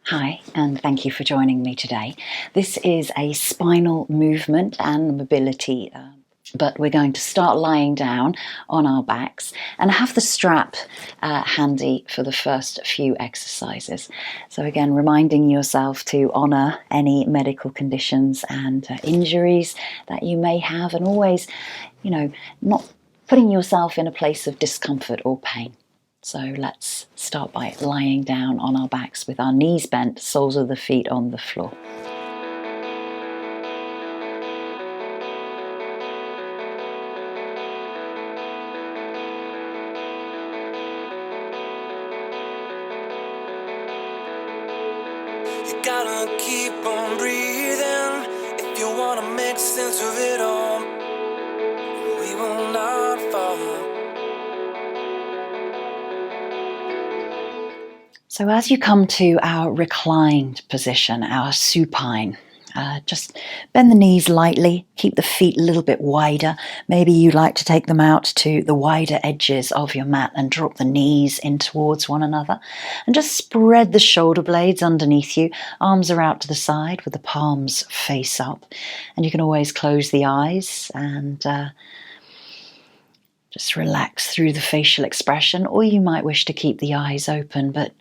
Hi, and thank you for joining me today. This is a spinal movement and mobility, but we're going to start lying down on our backs and have the strap handy for the first few exercises. So again, reminding yourself to honour any medical conditions and injuries that you may have, and always, not putting yourself in a place of discomfort or pain. So let's start by lying down on our backs with our knees bent, soles of the feet on the floor. You gotta keep on breathing if you wanna make sense of it all. We will not fall. So as you come to our reclined position, our supine, just bend the knees lightly, keep the feet a little bit wider. Maybe you like to take them out to the wider edges of your mat and drop the knees in towards one another. And just spread the shoulder blades underneath you. Arms are out to the side with the palms face up. And you can always close the eyes and just relax through the facial expression, or you might wish to keep the eyes open, but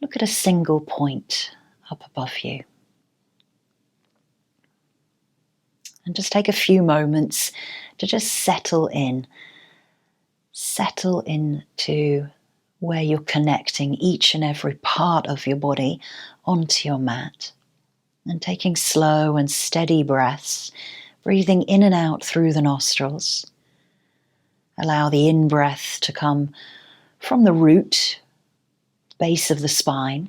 look at a single point up above you. And just take a few moments to just settle into where you're connecting each and every part of your body onto your mat. And taking slow and steady breaths, breathing in and out through the nostrils. Allow the in-breath to come from the root, base of the spine,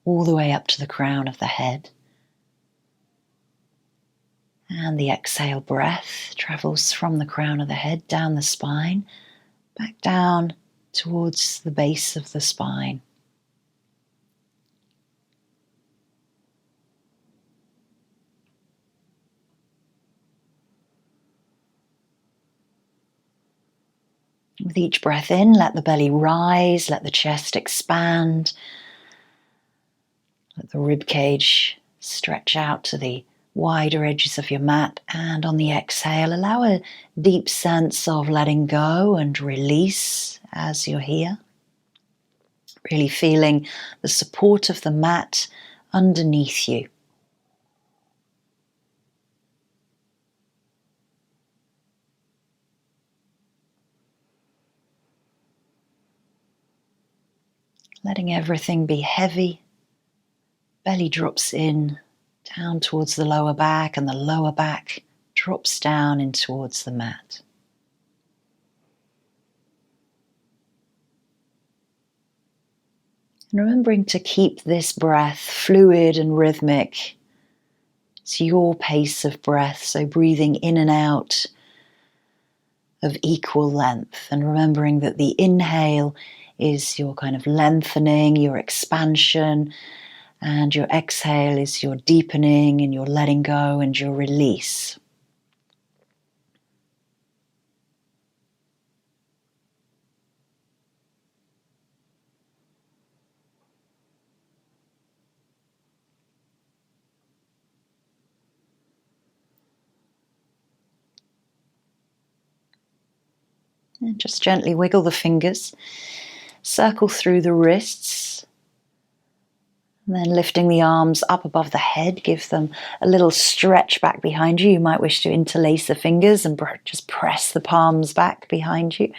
all the way up to the crown of the head. And the exhale breath travels from the crown of the head down the spine, back down towards the base of the spine. With each breath in, let the belly rise, let the chest expand, let the rib cage stretch out to the wider edges of your mat, and on the exhale, allow a deep sense of letting go and release as you're here. Really feeling the support of the mat underneath you. Letting everything be heavy. Belly drops in, down towards the lower back, and the lower back drops down in towards the mat. And remembering to keep this breath fluid and rhythmic. It's your pace of breath, so breathing in and out of equal length, and remembering that the inhale is your kind of lengthening, your expansion, and your exhale is your deepening and your letting go and your release. And just gently wiggle the fingers, circle through the wrists, and then lifting the arms up above the head, give them a little stretch back behind you. You might wish to interlace the fingers and just press the palms back behind you.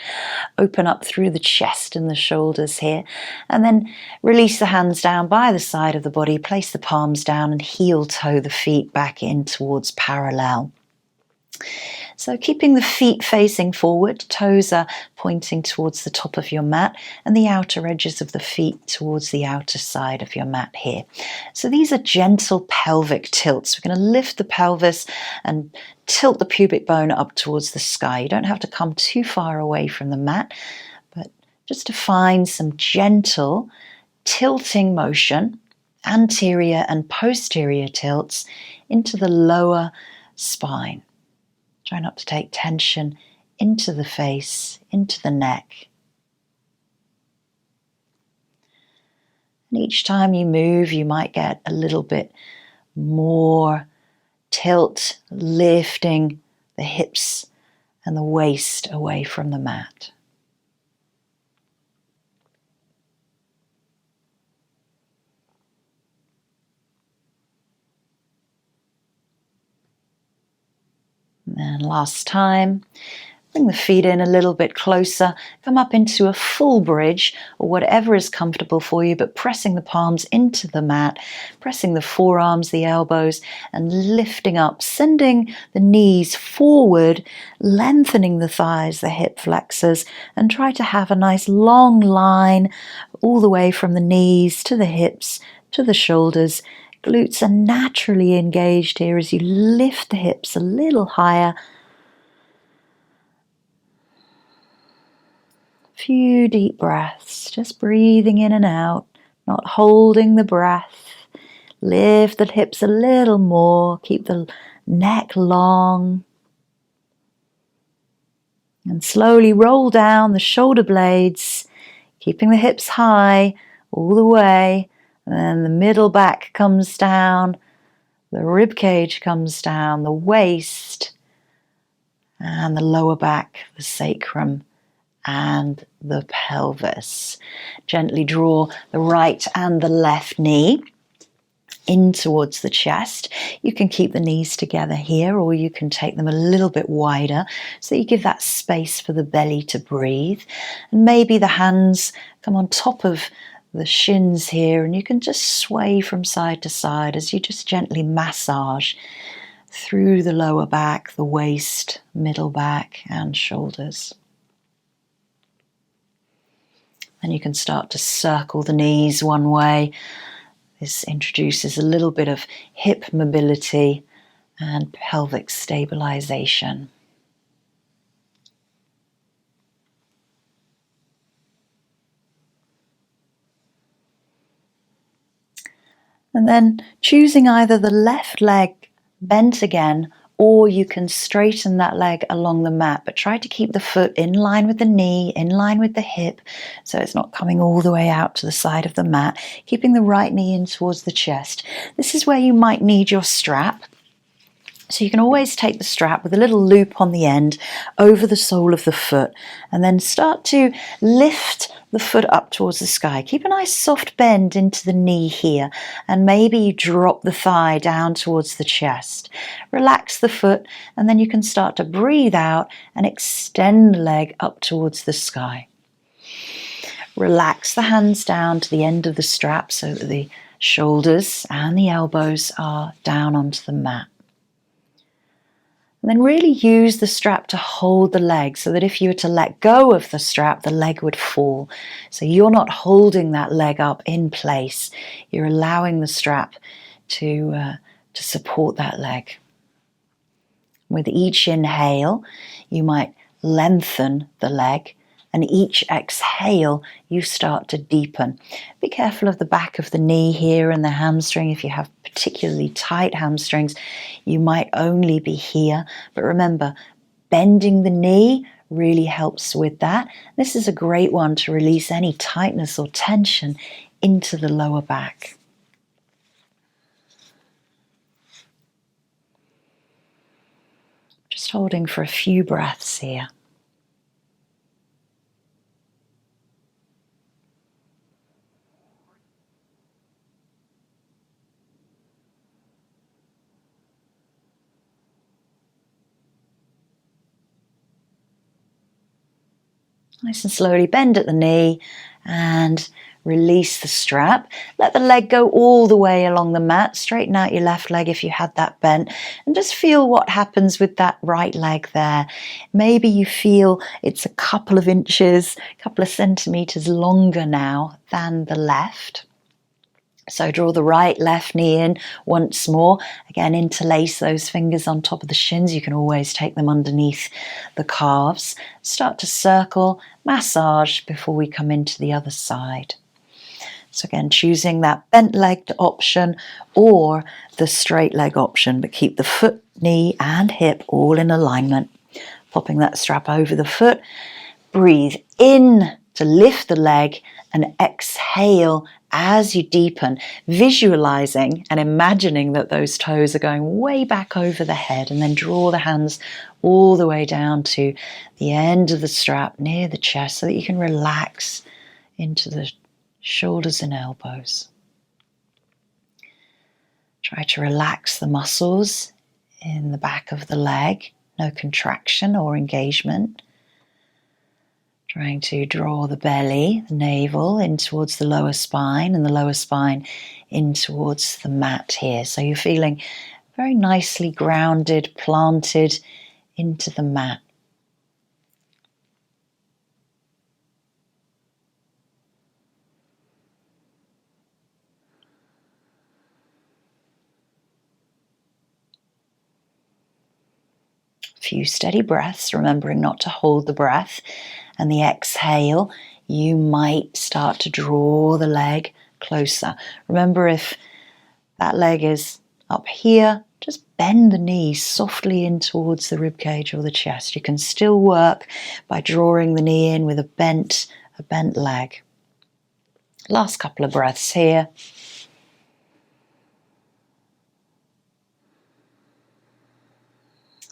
Open up through the chest and the shoulders here, and then release the hands down by the side of the body. Place the palms down and heel toe the feet back in towards parallel. So keeping the feet facing forward, toes are pointing towards the top of your mat and the outer edges of the feet towards the outer side of your mat here. So these are gentle pelvic tilts. We're going to lift the pelvis and tilt the pubic bone up towards the sky. You don't have to come too far away from the mat, but just to find some gentle tilting motion, anterior and posterior tilts into the lower spine. Try not to take tension into the face, into the neck. And each time you move, you might get a little bit more tilt, lifting the hips and the waist away from the mat. And then last time, bring the feet in a little bit closer, come up into a full bridge or whatever is comfortable for you, but pressing the palms into the mat, pressing the forearms, the elbows, and lifting up, sending the knees forward, lengthening the thighs, the hip flexors, and try to have a nice long line all the way from the knees to the hips, to the shoulders. Glutes are naturally engaged here as you lift the hips a little higher. Few deep breaths, just breathing in and out, not holding the breath. Lift the hips a little more, keep the neck long. And slowly roll down the shoulder blades, keeping the hips high all the way. And then the middle back comes down, the rib cage comes down, the waist, and the lower back, the sacrum, and the pelvis. Gently draw the right and the left knee in towards the chest. You can keep the knees together here, or you can take them a little bit wider so you give that space for the belly to breathe. And maybe the hands come on top of the shins here, and you can just sway from side to side as you just gently massage through the lower back, the waist, middle back, and shoulders. And you can start to circle the knees one way. This introduces a little bit of hip mobility and pelvic stabilization. And then choosing either the left leg bent again, or you can straighten that leg along the mat, but try to keep the foot in line with the knee, in line with the hip, so it's not coming all the way out to the side of the mat, keeping the right knee in towards the chest. This is where you might need your strap. So you can always take the strap with a little loop on the end over the sole of the foot, and then start to lift the foot up towards the sky. Keep a nice soft bend into the knee here, and maybe you drop the thigh down towards the chest. Relax the foot, and then you can start to breathe out and extend the leg up towards the sky. Relax the hands down to the end of the strap so that the shoulders and the elbows are down onto the mat. And then really use the strap to hold the leg so that if you were to let go of the strap, the leg would fall. So you're not holding that leg up in place. You're allowing the strap to support that leg. With each inhale, you might lengthen the leg, and each exhale, you start to deepen. Be careful of the back of the knee here and the hamstring. If you have particularly tight hamstrings, you might only be here. But remember, bending the knee really helps with that. This is a great one to release any tightness or tension into the lower back. Just holding for a few breaths here. Nice and slowly bend at the knee and release the strap. Let the leg go all the way along the mat. Straighten out your left leg if you had that bent, and just feel what happens with that right leg there. Maybe you feel it's a couple of inches, a couple of centimeters longer now than the left. So draw the right, left knee in once more. Again, interlace those fingers on top of the shins. You can always take them underneath the calves. Start to circle, massage before we come into the other side. So again, choosing that bent leg option or the straight leg option, but keep the foot, knee and hip all in alignment. Popping that strap over the foot. Breathe in to lift the leg and exhale as you deepen, visualizing and imagining that those toes are going way back over the head, and then draw the hands all the way down to the end of the strap near the chest so that you can relax into the shoulders and elbows. Try to relax the muscles in the back of the leg, no contraction or engagement. Trying to draw the belly, the navel in towards the lower spine, and the lower spine in towards the mat here. So you're feeling very nicely grounded, planted into the mat. A few steady breaths, remembering not to hold the breath. And the exhale, you might start to draw the leg closer. Remember, if that leg is up here, just bend the knees softly in towards the rib cage or the chest. You can still work by drawing the knee in with a bent leg. Last couple of breaths here.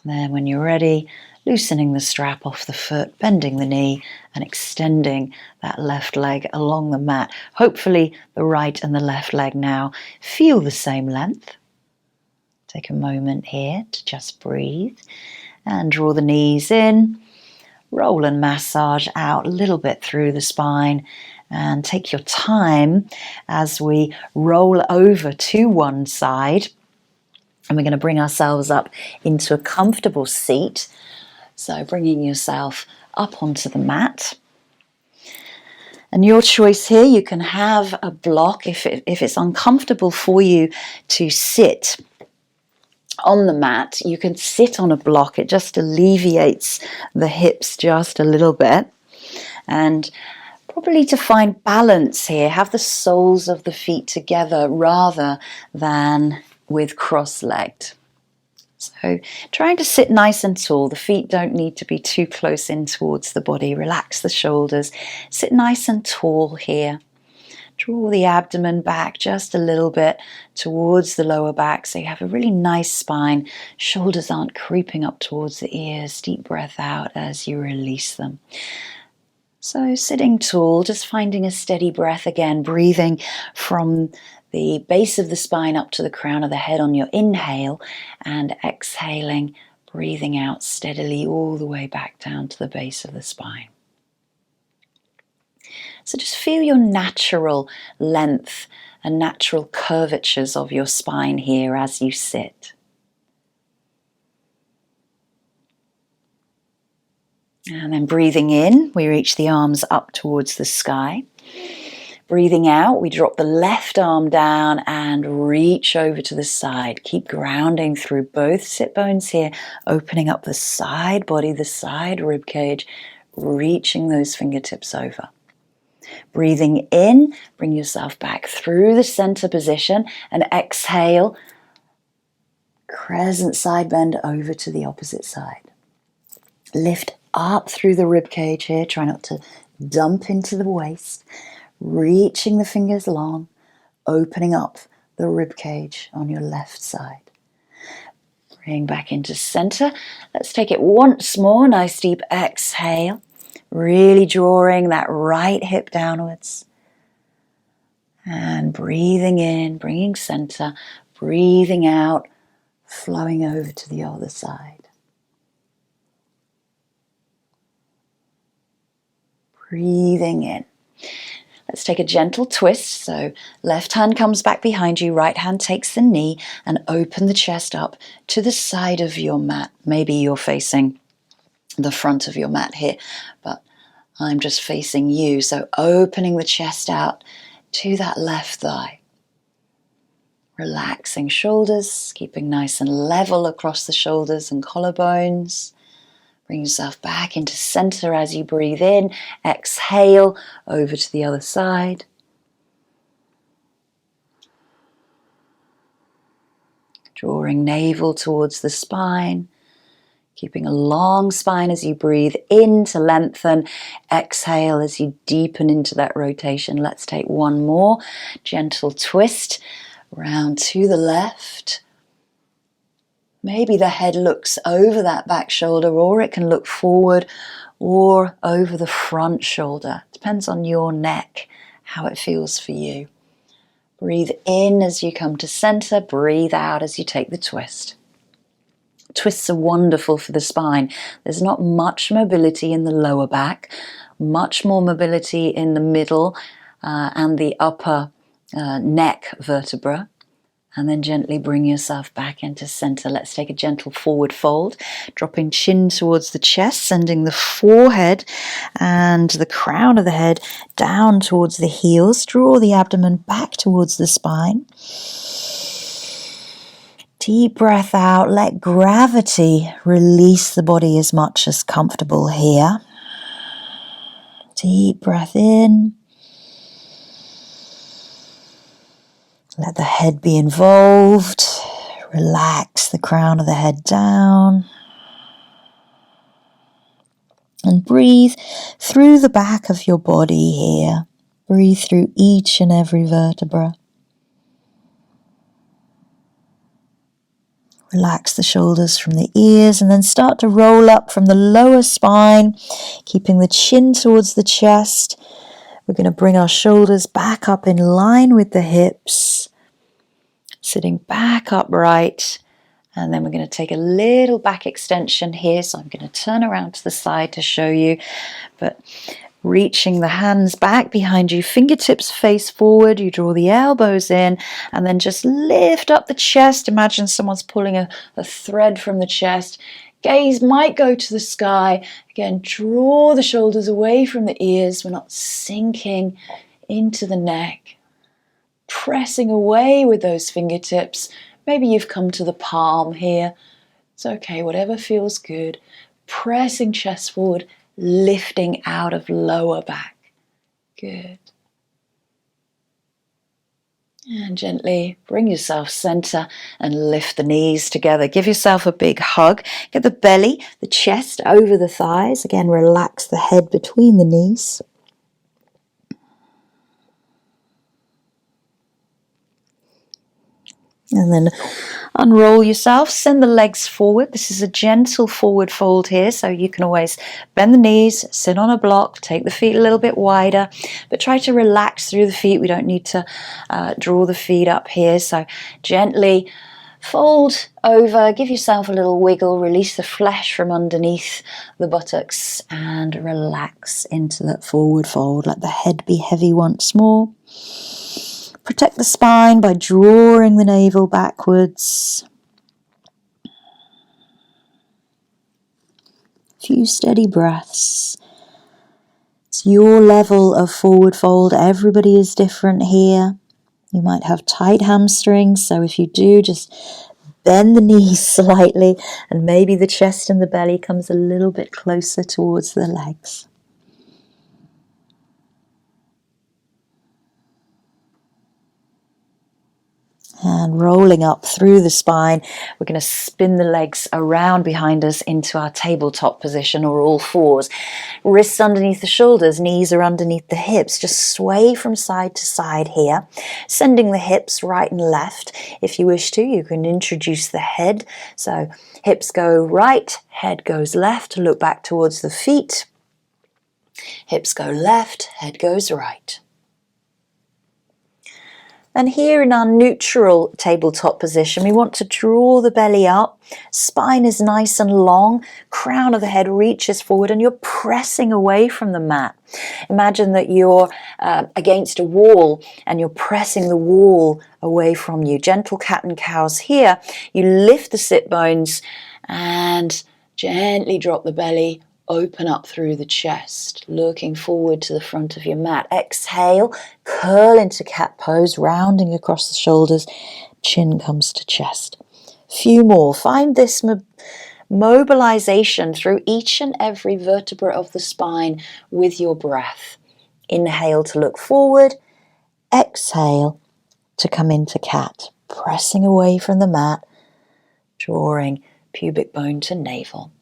Then when you're ready, loosening the strap off the foot, bending the knee and extending that left leg along the mat. Hopefully the right and the left leg now feel the same length. Take a moment here to just breathe and draw the knees in. Roll and massage out a little bit through the spine, and take your time as we roll over to one side. And we're going to bring ourselves up into a comfortable seat. So bringing yourself up onto the mat. And your choice here, you can have a block if it's uncomfortable for you to sit on the mat. You can sit on a block. It just alleviates the hips just a little bit. And probably to find balance here, have the soles of the feet together rather than with cross-legged. So trying to sit nice and tall. The feet don't need to be too close in towards the body. Relax the shoulders. Sit nice and tall here. Draw the abdomen back just a little bit towards the lower back so you have a really nice spine. Shoulders aren't creeping up towards the ears. Deep breath out as you release them. So sitting tall, just finding a steady breath again, breathing from the base of the spine up to the crown of the head on your inhale, and exhaling, breathing out steadily all the way back down to the base of the spine. So just feel your natural length and natural curvatures of your spine here as you sit. And then breathing in, we reach the arms up towards the sky. Breathing out, we drop the left arm down and reach over to the side. Keep grounding through both sit bones here, opening up the side body, the side rib cage, reaching those fingertips over. Breathing in, bring yourself back through the center position, and exhale, crescent side bend over to the opposite side. Lift up through the rib cage here, try not to dump into the waist. Reaching the fingers long, opening up the rib cage on your left side. Bring back into center. Let's take it once more. Nice deep exhale. Really drawing that right hip downwards. And breathing in, bringing center. Breathing out, flowing over to the other side. Breathing in. Let's take a gentle twist. So left hand comes back behind you, right hand takes the knee, and open the chest up to the side of your mat. Maybe you're facing the front of your mat here, but I'm just facing you. So opening the chest out to that left thigh. Relaxing shoulders, keeping nice and level across the shoulders and collarbones. Bring yourself back into center as you breathe in. Exhale over to the other side. Drawing navel towards the spine. Keeping a long spine as you breathe in to lengthen. Exhale as you deepen into that rotation. Let's take one more. Gentle twist round to the left. Maybe the head looks over that back shoulder, or it can look forward or over the front shoulder. Depends on your neck, how it feels for you. Breathe in as you come to center. Breathe out as you take the twist. Twists are wonderful for the spine. There's not much mobility in the lower back, much more mobility in the middle and the upper neck vertebra. And then gently bring yourself back into center. Let's take a gentle forward fold, dropping chin towards the chest, sending the forehead and the crown of the head down towards the heels. Draw the abdomen back towards the spine. Deep breath out. Let gravity release the body as much as comfortable here. Deep breath in. Let the head be involved. Relax the crown of the head down. And breathe through the back of your body here. Breathe through each and every vertebra. Relax the shoulders from the ears and then start to roll up from the lower spine, keeping the chin towards the chest. We're going to bring our shoulders back up in line with the hips, sitting back upright. And then we're going to take a little back extension here. So I'm going to turn around to the side to show you. But reaching the hands back behind you, fingertips face forward, you draw the elbows in, and then just lift up the chest. Imagine someone's pulling a thread from the chest. Gaze might go to the sky. Again, draw the shoulders away from the ears. We're not sinking into the neck. Pressing away with those fingertips. Maybe you've come to the palm here. It's okay, whatever feels good. Pressing chest forward, lifting out of lower back. Good. And gently bring yourself center and lift the knees together. Give yourself a big hug. Get the belly, the chest over the thighs. Again, relax the head between the knees. And then unroll yourself, send the legs forward. This is a gentle forward fold here, so you can always bend the knees, sit on a block, take the feet a little bit wider, but try to relax through the feet. We don't need to draw the feet up here, so gently fold over, give yourself a little wiggle, release the flesh from underneath the buttocks and relax into that forward fold. Let the head be heavy once more. Protect the spine by drawing the navel backwards. Few steady breaths. It's your level of forward fold. Everybody is different here. You might have tight hamstrings, so if you do, just bend the knees slightly and maybe the chest and the belly comes a little bit closer towards the legs. And rolling up through the spine, we're going to spin the legs around behind us into our tabletop position, or all fours. Wrists underneath the shoulders, knees are underneath the hips. Just sway from side to side here, sending the hips right and left. If you wish to, you can introduce the head. So hips go right, head goes left. Look back towards the feet. Hips go left, head goes right. And here in our neutral tabletop position, we want to draw the belly up. Spine is nice and long. Crown of the head reaches forward and you're pressing away from the mat. Imagine that you're against a wall and you're pressing the wall away from you. Gentle cat and cows here. You lift the sit bones and gently drop the belly. Open up through the chest, looking forward to the front of your mat. Exhale, curl into cat pose, rounding across the shoulders. Chin comes to chest. Few more. Find this mobilization through each and every vertebra of the spine with your breath. Inhale to look forward. Exhale to come into cat, pressing away from the mat, drawing pubic bone to navel.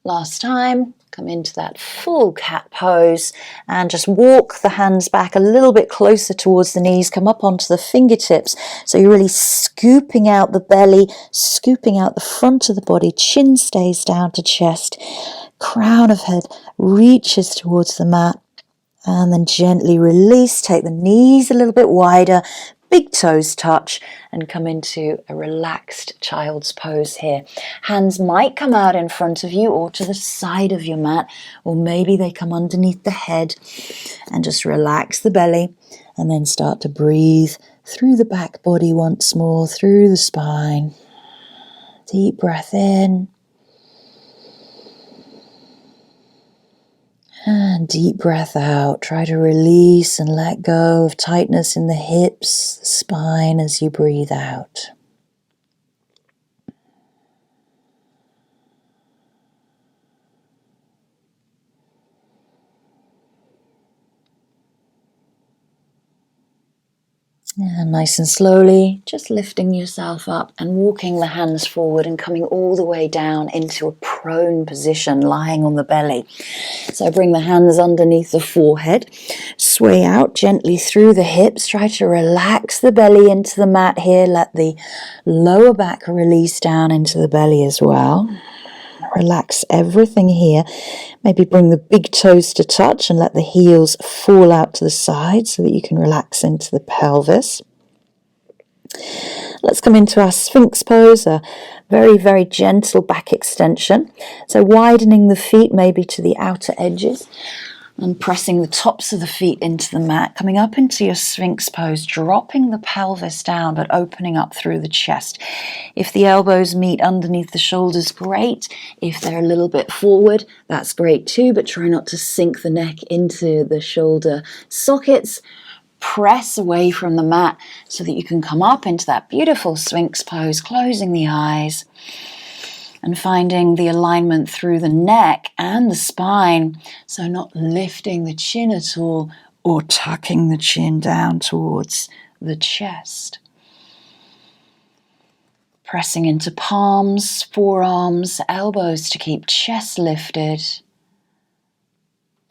Last time, come into that full cat pose and just walk the hands back a little bit closer towards the knees, come up onto the fingertips. So you're really scooping out the belly, scooping out the front of the body, chin stays down to chest, crown of head reaches towards the mat, and then gently release, take the knees a little bit wider, big toes touch, and come into a relaxed child's pose here. Hands might come out in front of you or to the side of your mat, or maybe they come underneath the head, and just relax the belly and then start to breathe through the back body once more, through the spine. Deep breath in and deep breath out. Try to release and let go of tightness in the hips, the spine as you breathe out. And nice and slowly, just lifting yourself up and walking the hands forward and coming all the way down into a prone position, lying on the belly. So bring the hands underneath the forehead, sway out gently through the hips, try to relax the belly into the mat here, let the lower back release down into the belly as well. Relax everything here. Maybe bring the big toes to touch and let the heels fall out to the side so that you can relax into the pelvis. Let's come into our Sphinx pose, a very, very gentle back extension. So widening the feet maybe to the outer edges and pressing the tops of the feet into the mat, coming up into your Sphinx pose, dropping the pelvis down but opening up through the chest. If the elbows meet underneath the shoulders, great. If they're a little bit forward, that's great too, but try not to sink the neck into the shoulder sockets. Press away from the mat so that you can come up into that beautiful Sphinx pose, closing the eyes and finding the alignment through the neck and the spine. So not lifting the chin at all or tucking the chin down towards the chest. Pressing into palms, forearms, elbows to keep chest lifted.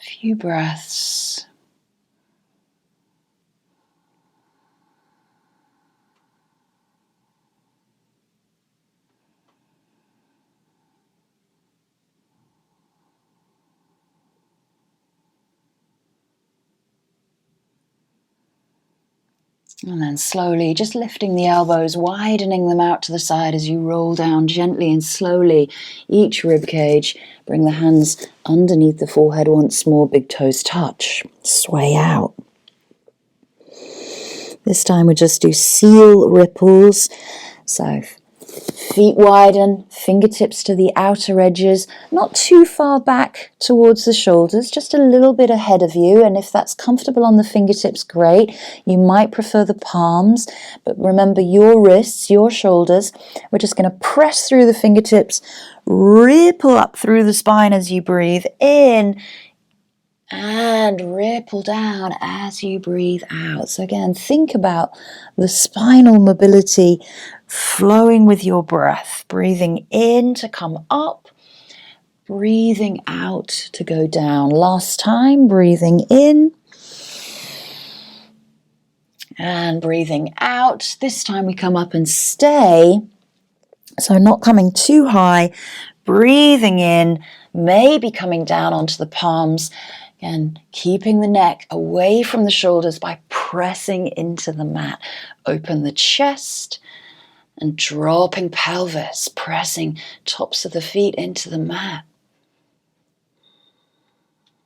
Few breaths. And then slowly, just lifting the elbows, widening them out to the side as you roll down gently and slowly each rib cage. Bring the hands underneath the forehead once more, big toes touch, sway out. This time we just do seal ripples. So feet widen, fingertips to the outer edges, not too far back towards the shoulders, just a little bit ahead of you. And if that's comfortable on the fingertips, great. You might prefer the palms, but remember your wrists, your shoulders. We're just going to press through the fingertips, ripple up through the spine as you breathe in, and ripple down as you breathe out. So again, think about the spinal mobility flowing with your breath. Breathing in to come up, breathing out to go down. Last time, breathing in and breathing out. This time we come up and stay. So not coming too high, breathing in, maybe coming down onto the palms. Again, keeping the neck away from the shoulders by pressing into the mat. Open the chest and dropping pelvis, pressing tops of the feet into the mat.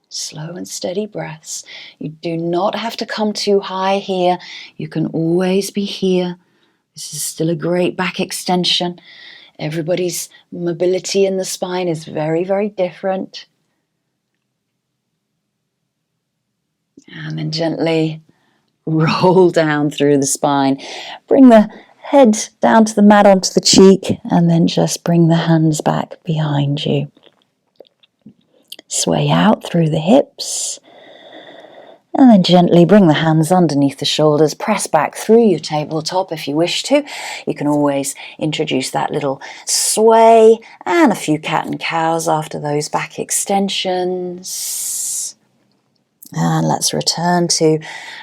Slow and steady breaths. You do not have to come too high here. You can always be here. This is still a great back extension. Everybody's mobility in the spine is very, very different. And then gently roll down through the spine. Bring the head down to the mat onto the cheek, and then just bring the hands back behind you. Sway out through the hips And then gently bring the hands underneath the shoulders, press back through your tabletop if you wish to. You can always introduce that little sway and a few cat and cows after those back extensions. And let's return to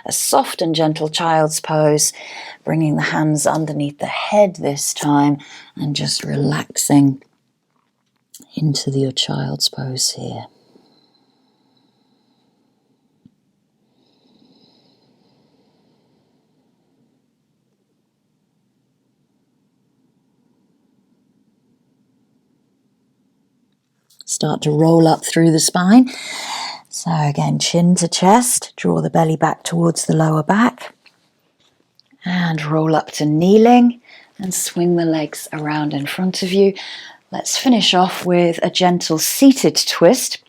a soft and gentle child's pose, bringing the hands underneath the head this time and just relaxing into your child's pose here. Start to roll up through the spine. So again, chin to chest, draw the belly back towards the lower back. And roll up to kneeling and swing the legs around in front of you. Let's finish off with a gentle seated twist.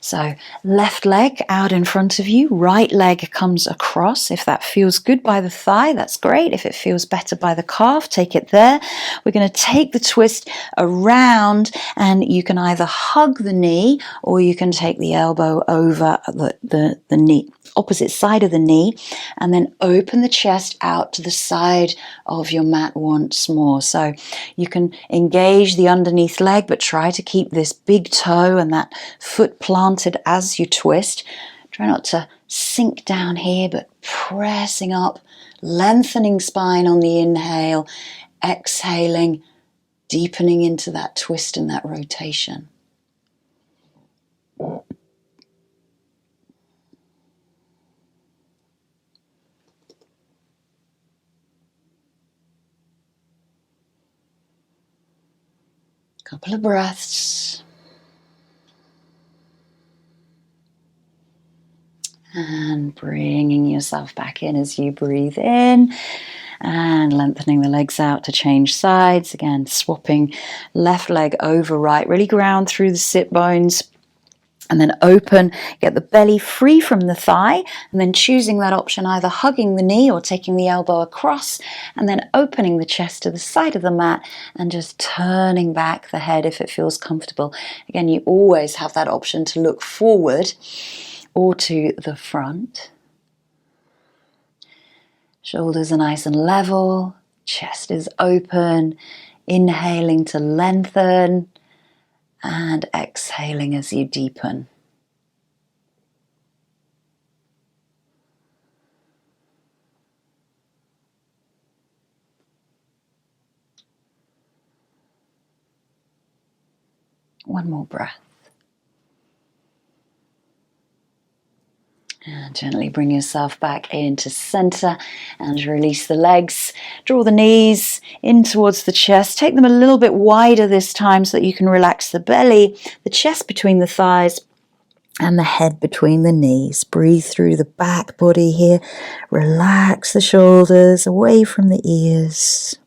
So left leg out in front of you, right leg comes across. If that feels good by the thigh, that's great. If it feels better by the calf, take it there. We're going to take the twist around, and you can either hug the knee or you can take the elbow over the knee, opposite side of the knee, and then open the chest out to the side of your mat once more. So you can engage the underneath leg, but try to keep this big toe and that foot planted as you twist. Try not to sink down here, but pressing up, lengthening spine on the inhale, exhaling, deepening into that twist and that rotation. Couple of breaths. And bringing yourself back in as you breathe in and lengthening the legs out to change sides. Again, swapping left leg over right, really ground through the sit bones. And then open, get the belly free from the thigh, and then choosing that option, either hugging the knee or taking the elbow across, and then opening the chest to the side of the mat and just turning back the head if it feels comfortable. Again, you always have that option to look forward or to the front. Shoulders are nice and level, chest is open, inhaling to lengthen and exhaling as you deepen. One more breath. And gently bring yourself back into center and release the legs. Draw the knees in towards the chest. Take them a little bit wider this time so that you can relax the belly, the chest between the thighs, and the head between the knees. Breathe through the back body here. Relax the shoulders away from the ears.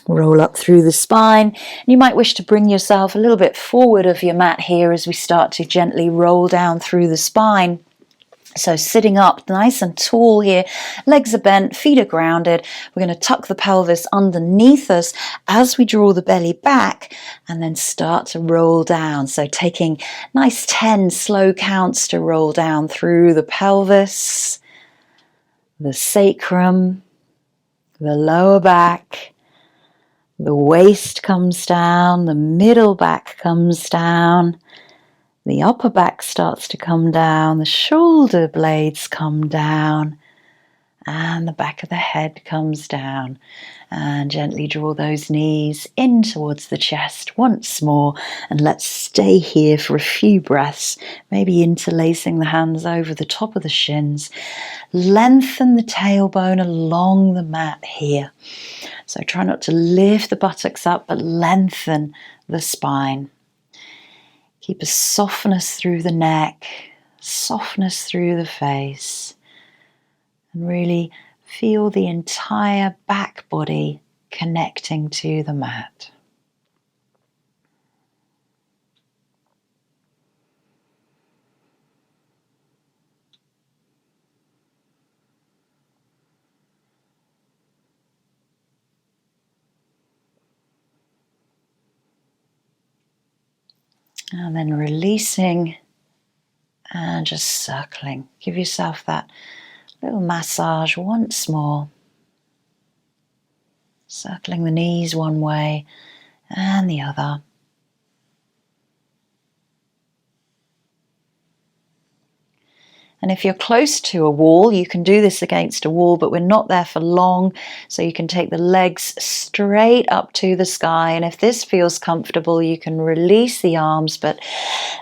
Roll up through the spine. You might wish to bring yourself a little bit forward of your mat here as we start to gently roll down through the spine. So sitting up nice and tall here, legs are bent, feet are grounded. We're going to tuck the pelvis underneath us as we draw the belly back and then start to roll down. So taking nice 10 slow counts to roll down through the pelvis, the sacrum, the lower back. The waist comes down, the middle back comes down, the upper back starts to come down, the shoulder blades come down, and the back of the head comes down. And gently draw those knees in towards the chest once more, and let's stay here for a few breaths, maybe interlacing the hands over the top of the shins. Lengthen the tailbone along the mat here. So try not to lift the buttocks up, but lengthen the spine. Keep a softness through the neck, softness through the face, and really feel the entire back body connecting to the mat. And then releasing and just circling. Give yourself that little massage once more. Circling the knees one way and the other. And if you're close to a wall, you can do this against a wall, but we're not there for long. So you can take the legs straight up to the sky. And if this feels comfortable, you can release the arms, but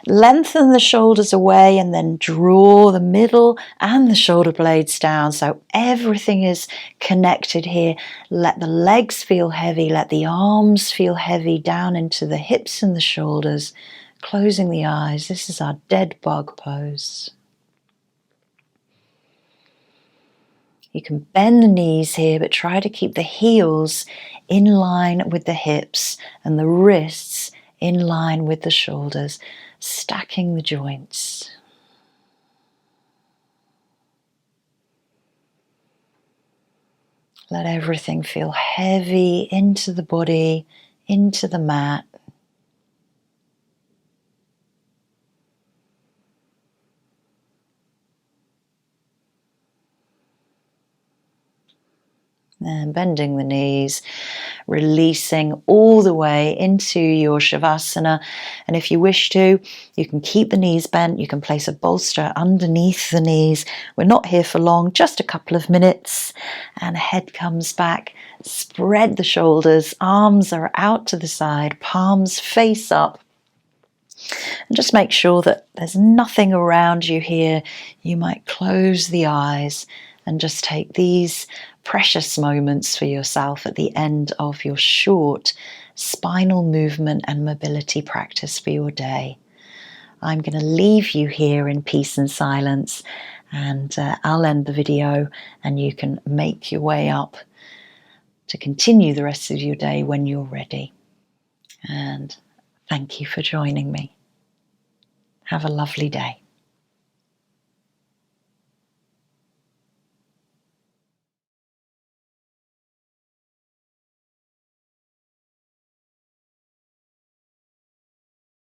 lengthen the shoulders away and then draw the middle and the shoulder blades down. So everything is connected here. Let the legs feel heavy. Let the arms feel heavy down into the hips and the shoulders. Closing the eyes. This is our dead bug pose. You can bend the knees here, but try to keep the heels in line with the hips and the wrists in line with the shoulders, stacking the joints. Let everything feel heavy into the body, into the mat. And bending the knees, releasing all the way into your Shavasana. And if you wish to, you can keep the knees bent. You can place a bolster underneath the knees. We're not here for long, just a couple of minutes. And head comes back. Spread the shoulders. Arms are out to the side. Palms face up. And just make sure that there's nothing around you here. You might close the eyes and just take these precious moments for yourself at the end of your short spinal movement and mobility practice for your day. I'm going to leave you here in peace and silence, and I'll end the video and you can make your way up to continue the rest of your day when you're ready. And thank you for joining me. Have a lovely day.